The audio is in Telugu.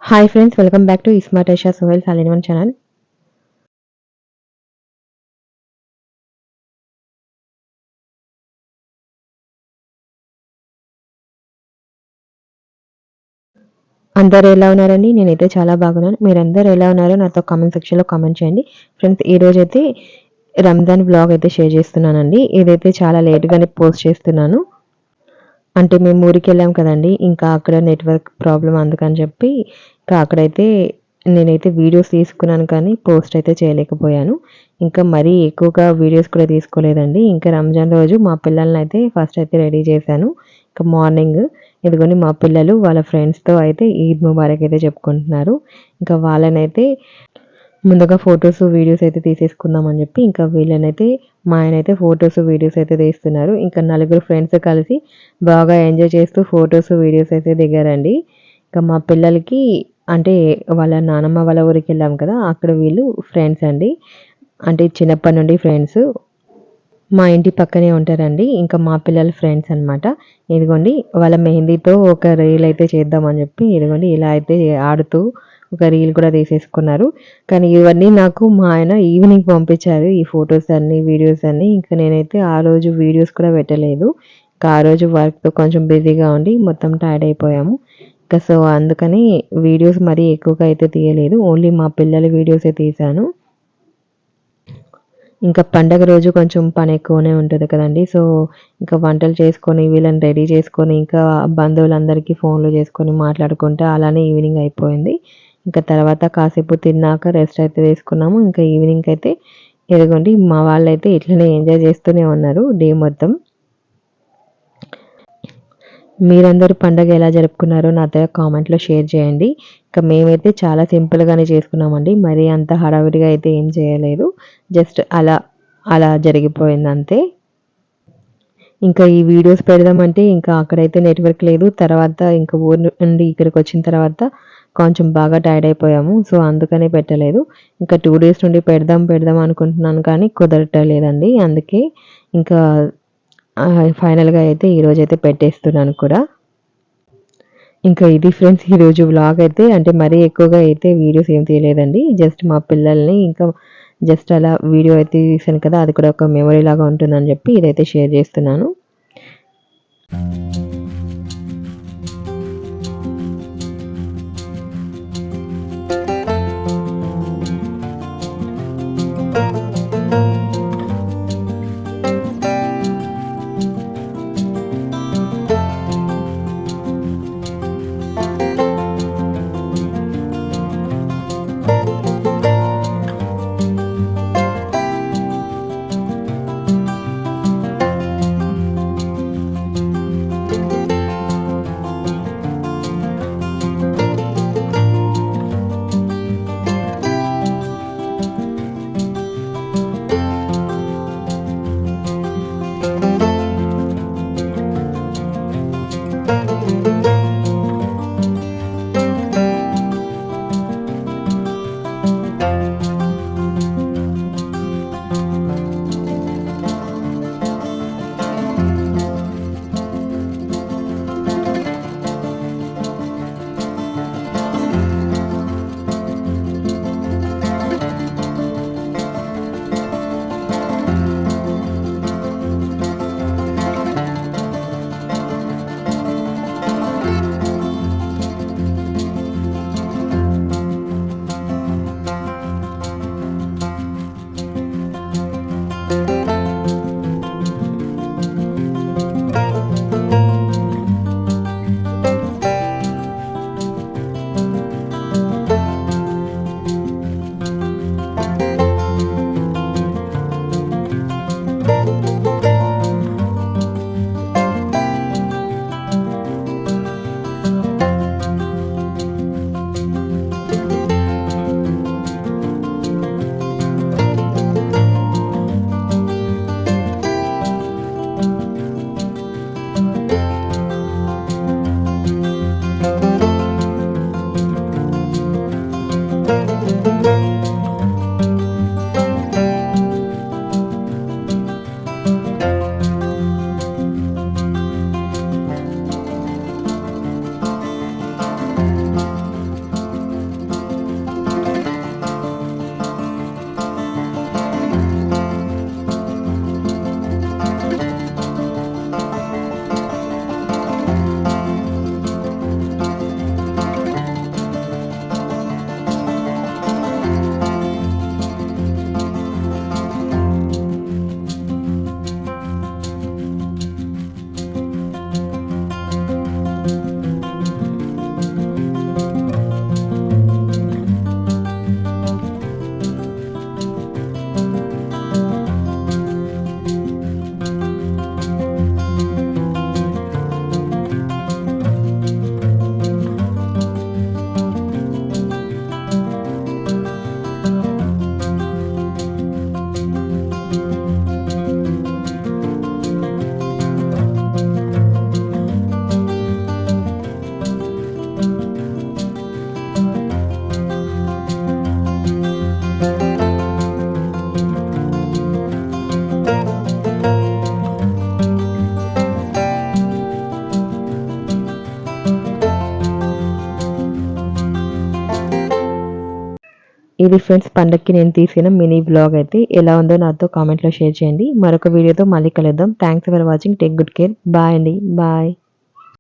Hi friends, welcome back to smart Aisha Sohel all in one channel. అందరూ ఎలా ఉన్నారండి? నేనైతే చాలా బాగున్నాను. మీరందరూ ఎలా ఉన్నారో నాతో కామెంట్ సెక్షన్‌లో కామెంట్ చేయండి. ఫ్రెండ్స్, ఈరోజైతే రంజాన్ వ్లాగ్ అయితే షేర్ చేస్తున్నానండి. ఇదైతే చాలా లేట్‌గానే పోస్ట్ చేస్తున్నాను. అంటే మేము ఊరికెళ్ళాం కదండీ! ఇంకా అక్కడ నెట్‌వర్క్ ప్రాబ్లమ్ అందుకని చెప్పి ఇంకా అక్కడైతే నేనైతే వీడియోస్ తీసుకున్నాను కానీ పోస్ట్ అయితే చేయలేకపోయాను. ఇంకా మరీ ఎక్కువగా వీడియోస్ కూడా తీసుకోలేదండి. ఇంకా రంజాన్ రోజు మా పిల్లలనైతే ఫస్ట్ అయితే రెడీ చేశాను. ఇంకా మార్నింగ్ ఇదిగోండి మా పిల్లలు వాళ్ళ ఫ్రెండ్స్‌తో అయితే ఈద్ ముబారక్ అయితే చెప్పుకుంటున్నారు. ఇంకా వాళ్ళనైతే ముందుగా ఫోటోస్, వీడియోస్ అయితే తీసేసుకుందామని చెప్పి ఇంకా వీళ్ళనైతే మా ఆయనైతే ఫోటోస్, వీడియోస్ అయితే తీస్తున్నారు. ఇంకా నలుగురు ఫ్రెండ్స్ కలిసి బాగా ఎంజాయ్ చేస్తూ ఫోటోస్, వీడియోస్ అయితే దిగారండి. ఇంకా మా పిల్లలకి అంటే వాళ్ళ నానమ్మ వాళ్ళ ఊరికెళ్ళాం కదా! అక్కడ వీళ్ళు ఫ్రెండ్స్ అండి. అంటే చిన్నప్పటి నుండి ఫ్రెండ్స్. మా ఇంటి పక్కనే ఉంటారండి. ఇంకా మా పిల్లల ఫ్రెండ్స్ అనమాట. ఇదిగోండి వాళ్ళ మెహందీతో ఒక రీల్ అయితే చేద్దామని చెప్పి ఇదిగోండి ఇలా అయితే ఆడుతూ ఒక రీల్ కూడా తీసేసుకున్నారు. కానీ ఇవన్నీ నాకు మా ఆయన ఈవినింగ్ పంపించారు. ఈ ఫోటోస్ అన్నీ, వీడియోస్ అన్నీ. ఇంకా నేనైతే ఆ రోజు వీడియోస్ కూడా పెట్టలేదు. ఇంకా ఆ రోజు వర్క్‌తో కొంచెం బిజీగా ఉండి మొత్తం టైర్డ్ అయిపోయాము. ఇంకా సో, అందుకని వీడియోస్ మరీ ఎక్కువగా అయితే తీయలేదు. ఓన్లీ మా పిల్లల వీడియోసే తీశాను. ఇంకా పండగ రోజు కొంచెం పనెక్కువనే ఉంటది కదండీ! సో, ఇంకా వంటలు చేసుకొని, వీళ్ళని రెడీ చేసుకొని, ఇంకా బంధువులందరికీ ఫోన్‌లు చేసుకొని మాట్లాడుకుంటా అలానే ఈవినింగ్ అయిపోయింది. ఇంకా తర్వాత కాసేపు తిన్నాక రెస్ట్ అయితే తీసుకున్నాము. ఇంకా ఈవినింగ్‌కైతే ఇదిగోండి మా వాళ్ళైతే ఇట్లనే ఎంజాయ్ చేస్తూనే ఉన్నారు డే మొత్తం. మీరందరూ పండగ ఎలా జరుపుకున్నారో నాతో కామెంట్‌లో షేర్ చేయండి. ఇంకా మేమైతే చాలా సింపుల్‌గానే చేసుకున్నామండి. మరీ అంత హడావిడిగా అయితే ఏం చేయలేదు. జస్ట్ అలా జరిగిపోయిందంతే. ఇంకా ఈ వీడియోస్ పెడదామంటే ఇంకా అక్కడైతే నెట్వర్క్ లేదు. తర్వాత ఇంకా ఊరు నుండి ఇక్కడికొచ్చిన తర్వాత కొంచెం బాగా టైర్డ్ అయిపోయాము. సో, అందుకనే పెట్టలేదు. ఇంకా 2 డేస్ నుండి పెడదాం అనుకుంటున్నాను కానీ కుదరట్లేదండి. అందుకే ఇంకా ఫైనల్‌గా అయితే ఈరోజైతే పెట్టేస్తున్నాను కూడా. ఇంకా ఇది ఫ్రెండ్స్ ఈరోజు వ్లాగ్ అయితే అంటే మరీ ఎక్కువగా అయితే వీడియోస్ ఏం తీయలేదండి. జస్ట్ మా పిల్లల్ని ఇంకా జస్ట్ అలా వీడియో అయితే తీశాను కదా! అది కూడా ఒక మెమరీ లాగా ఉంటుందని చెప్పి ఇదైతే షేర్ చేస్తున్నాను. ఇది ఫ్రెండ్స్ పండగకి నేను తీసిన మినీ వ్లాగ్ అయితే. ఎలా ఉందో నాతో కామెంట్‌లో షేర్ చేయండి. మరొక వీడియోతో మళ్ళీ కలుద్దాం. Thanks for watching. Take good care. Bye అండి. బాయ్.